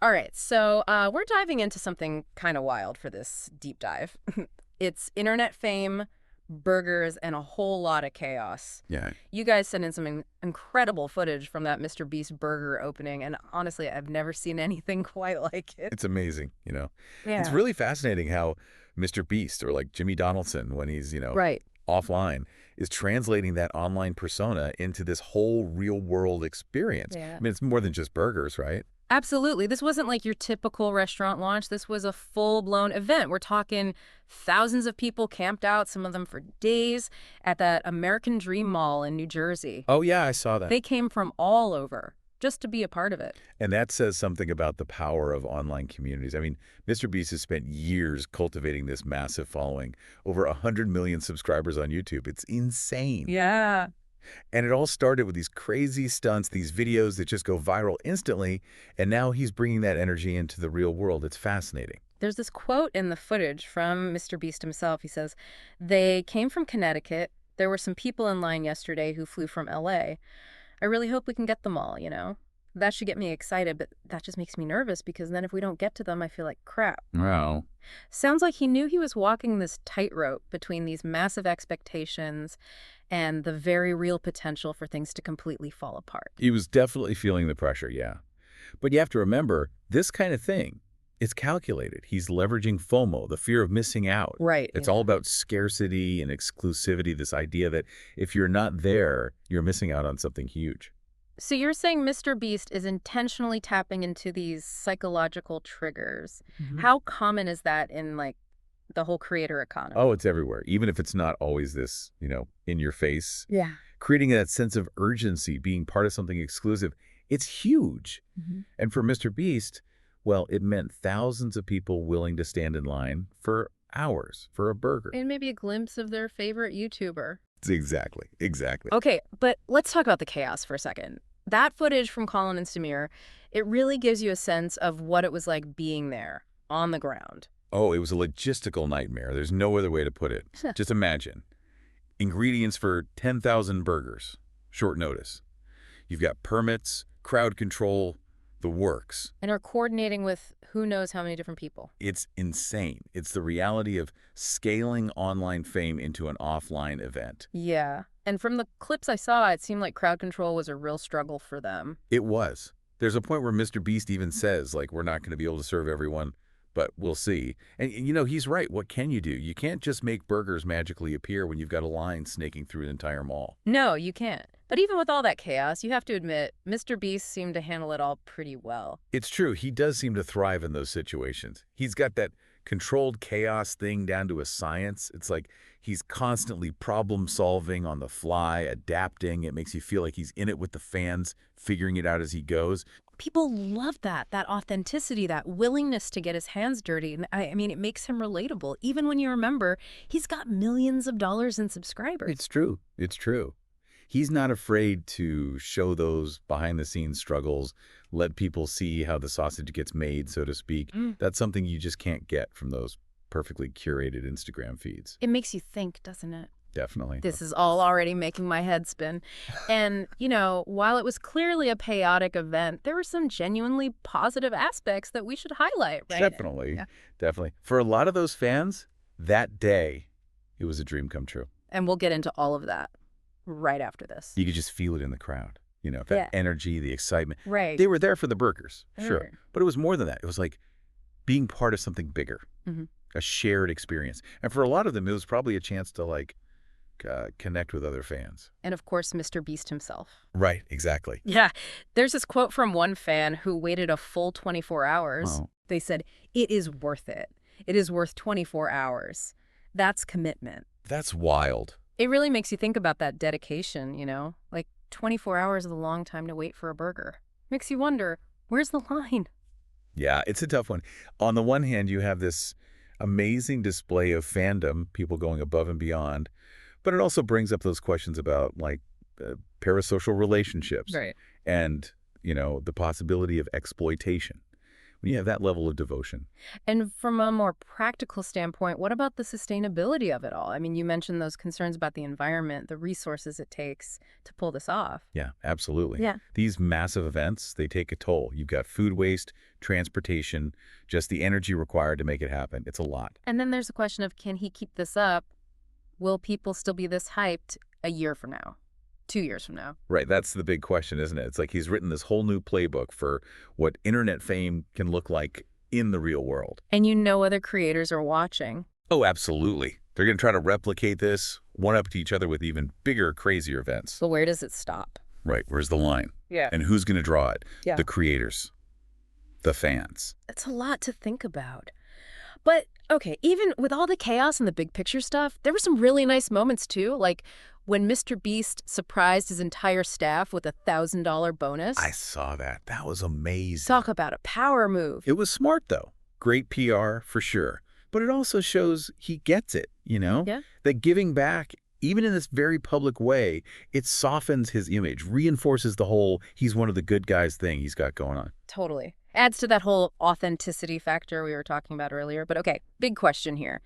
All right, so we're diving into something kind of wild for this deep dive. It's internet fame, burgers, and a whole lot of chaos. Yeah, You guys sent in some incredible footage from that MrBeast Burger opening, and honestly, I've never seen anything quite like it. it's amazing, It's Yeah. really fascinating how Mr. Beast, or like Jimmy Donaldson when he's, Right. offline, is translating that online persona into this whole real world experience. Yeah. I mean, it's more than just burgers, right? Absolutely. This wasn't like your typical restaurant launch. This was a full-blown event. We're talking thousands of people camped out, some of them for days, at that American Dream Mall in New Jersey. Oh, yeah, I saw that. They came from all over just to be a part of it. And that says something about the power of online communities. I mean, Mr. Beast has spent years cultivating this massive following, over 100 million subscribers on YouTube. It's insane. Yeah. And it all started with these crazy stunts, these videos that just go viral instantly, and now he's bringing that energy into the real world. It's fascinating. There's this quote in the footage from Mr. Beast himself. He says, "They came from Connecticut. There were some people in line yesterday who flew from LA. I really hope we can get them all, you know? That should get me excited, but that just makes me nervous because then if we don't get to them, I feel like crap." Wow. Sounds like he knew he was walking this tightrope between these massive expectations and the very real potential for things to completely fall apart. He was definitely feeling the pressure, yeah. But you have to remember, this kind of thing, it's calculated. He's leveraging FOMO, the fear of missing out. Right. It's Yeah. all about scarcity and exclusivity, this idea that if you're not there, you're missing out on something huge. So you're saying Mr. Beast is intentionally tapping into these psychological triggers. How common is that in like the whole creator economy? Oh, it's everywhere, even if it's not always this, in your face. Yeah. Creating that sense of urgency, being part of something exclusive, it's huge. And for Mr. Beast, well, it meant thousands of people willing to stand in line for hours for a burger. And maybe a glimpse of their favorite YouTuber. Exactly. Okay, but let's talk about the chaos for a second. That footage from Colin and Samir, it really gives you a sense of what it was like being there on the ground. Oh, it was a logistical nightmare. There's no other way to put it. Just imagine. Ingredients for 10,000 burgers. Short notice. You've got permits, crowd control, the works. And are coordinating with who knows how many different people. It's insane. It's the reality of scaling online fame into an offline event. Yeah. And from the clips I saw, it seemed like crowd control was a real struggle for them. It was. There's a point where Mr. Beast even says, like, we're not going to be able to serve everyone, but we'll see. And, he's right. What can you do? You can't just make burgers magically appear when you've got a line snaking through an entire mall. No, you can't. But even with all that chaos, you have to admit, Mr. Beast seemed to handle it all pretty well. It's true. He does seem to thrive in those situations. He's got that controlled chaos thing down to a science. It's like he's constantly problem solving on the fly, adapting. It makes you feel like he's in it with the fans, figuring it out as he goes. People love that authenticity, that willingness to get his hands dirty. And I mean, it makes him relatable, even when you remember he's got millions of dollars in subscribers. It's true. He's not afraid to show those behind-the-scenes struggles, let people see how the sausage gets made, so to speak. That's something you just can't get from those perfectly curated Instagram feeds. It makes you think, doesn't it? Definitely. This is all already making my head spin. And, while it was clearly a chaotic event, there were some genuinely positive aspects that we should highlight, right? Definitely. Yeah. Definitely. For a lot of those fans, that day, it was a dream come true. And we'll get into all of that right after this. You could just feel it in the crowd. That Yeah. energy, the excitement. Right. They were there for the burgers, sure. Sure. But it was more than that. It was like being part of something bigger, a shared experience. And for a lot of them, it was probably a chance to, connect with other fans. And of course, Mr. Beast himself. Right, exactly. Yeah. There's this quote from one fan who waited a full 24 hours. Wow. They said, "It is worth it. It is worth 24 hours. That's commitment." That's wild. It really makes you think about that dedication, Like 24 hours is a long time to wait for a burger. Makes you wonder, where's the line? Yeah, it's a tough one. On the one hand, you have this amazing display of fandom, people going above and beyond, but it also brings up those questions about, parasocial relationships Right. and, the possibility of exploitation. when you have that level of devotion. And from a more practical standpoint, what about the sustainability of it all? I mean, you mentioned those concerns about the environment, the resources it takes to pull this off. Yeah, absolutely. Yeah. These massive events, they take a toll. You've got food waste, transportation, just the energy required to make it happen. It's a lot. And then there's the question of, can he keep this up? Will people still be this hyped a year from now, 2 years from now? Right, that's the big question, isn't it? It's like he's written this whole new playbook for what internet fame can look like in the real world. And other creators are watching. Oh, absolutely. They're going to try to replicate this, one up to each other with even bigger, crazier events. But where does it stop? Right, where's the line? Yeah. And who's going to draw it? Yeah. The creators, the fans. It's a lot to think about. But, okay, even with all the chaos and the big picture stuff, there were some really nice moments, too. Like when MrBeast surprised his entire staff with a $1,000 bonus. I saw that. That was amazing. Talk about a power move. It was smart, though. Great PR, for sure. But it also shows he gets it, Yeah. That giving back, even in this very public way, it softens his image, reinforces the whole he's one of the good guys thing he's got going on. Totally. Adds to that whole authenticity factor we were talking about earlier. But okay, big question here.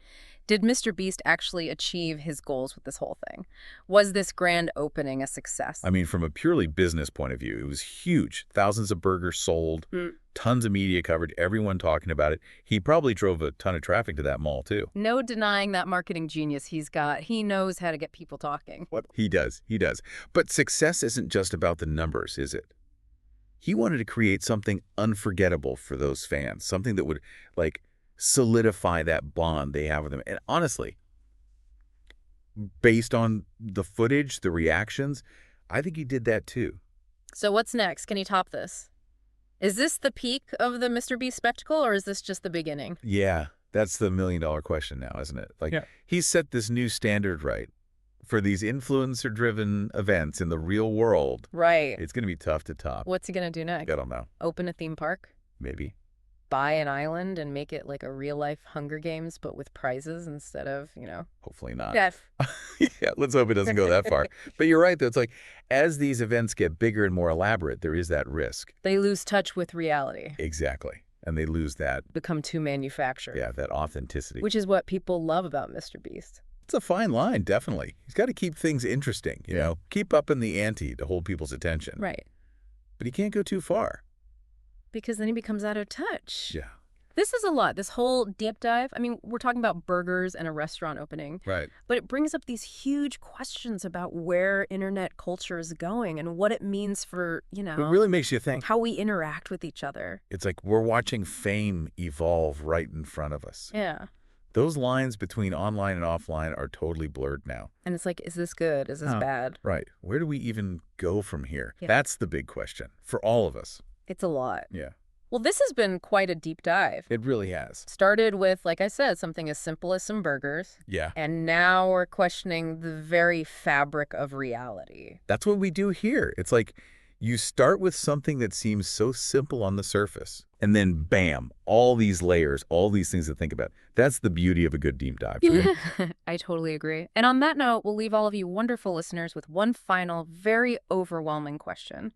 Did MrBeast actually achieve his goals with this whole thing? Was this grand opening a success? I mean, from a purely business point of view, it was huge. Thousands of burgers sold, tons of media coverage, everyone talking about it. He probably drove a ton of traffic to that mall, too. No denying that marketing genius he's got. He knows how to get people talking. What? He does. He does. But success isn't just about the numbers, is it? He wanted to create something unforgettable for those fans, something that would, like, solidify that bond they have with him. And honestly, based on the footage, the reactions, I think he did that too. So what's next? Can he top this? Is this the peak of the MrBeast spectacle, or is this just the beginning? Yeah, that's the million-dollar question now, isn't it? Like, he's set this new standard right for these influencer-driven events in the real world. Right. It's going to be tough to top. What's he going to do next? I don't know. Open a theme park? Maybe. Buy an island and make it like a real-life Hunger Games, but with prizes instead of, Hopefully not. Yeah. Yeah, let's hope it doesn't go that far. But you're right, though. It's like, as these events get bigger and more elaborate, there is that risk. They lose touch with reality. Exactly. And they lose that. Become too manufactured. Yeah, that authenticity. Which is what people love about MrBeast. It's a fine line, definitely. He's got to keep things interesting, keep up in the ante to hold people's attention. Right. But he can't go too far. Because then he becomes out of touch. Yeah. This is a lot, this whole deep dive. I mean, we're talking about burgers and a restaurant opening. Right. But it brings up these huge questions about where internet culture is going and what it means for, It really makes you think. how we interact with each other. It's like we're watching fame evolve right in front of us. Yeah. Those lines between online and offline are totally blurred now. And it's like, is this good? Is this bad? Right. Where do we even go from here? Yeah. That's the big question for all of us. It's a lot. Yeah. Well, this has been quite a deep dive. It really has. Started with, like I said, something as simple as some burgers. Yeah. And now we're questioning the very fabric of reality. That's what we do here. It's like you start with something that seems so simple on the surface, and then bam, all these layers, all these things to think about. That's the beauty of a good deep dive. I totally agree. And on that note, we'll leave all of you wonderful listeners with one final, very overwhelming question.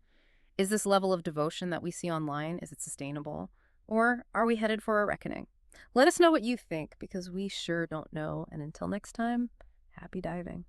Is this level of devotion that we see online, is it sustainable? Or are we headed for a reckoning? Let us know what you think, because we sure don't know. And until next time, happy diving.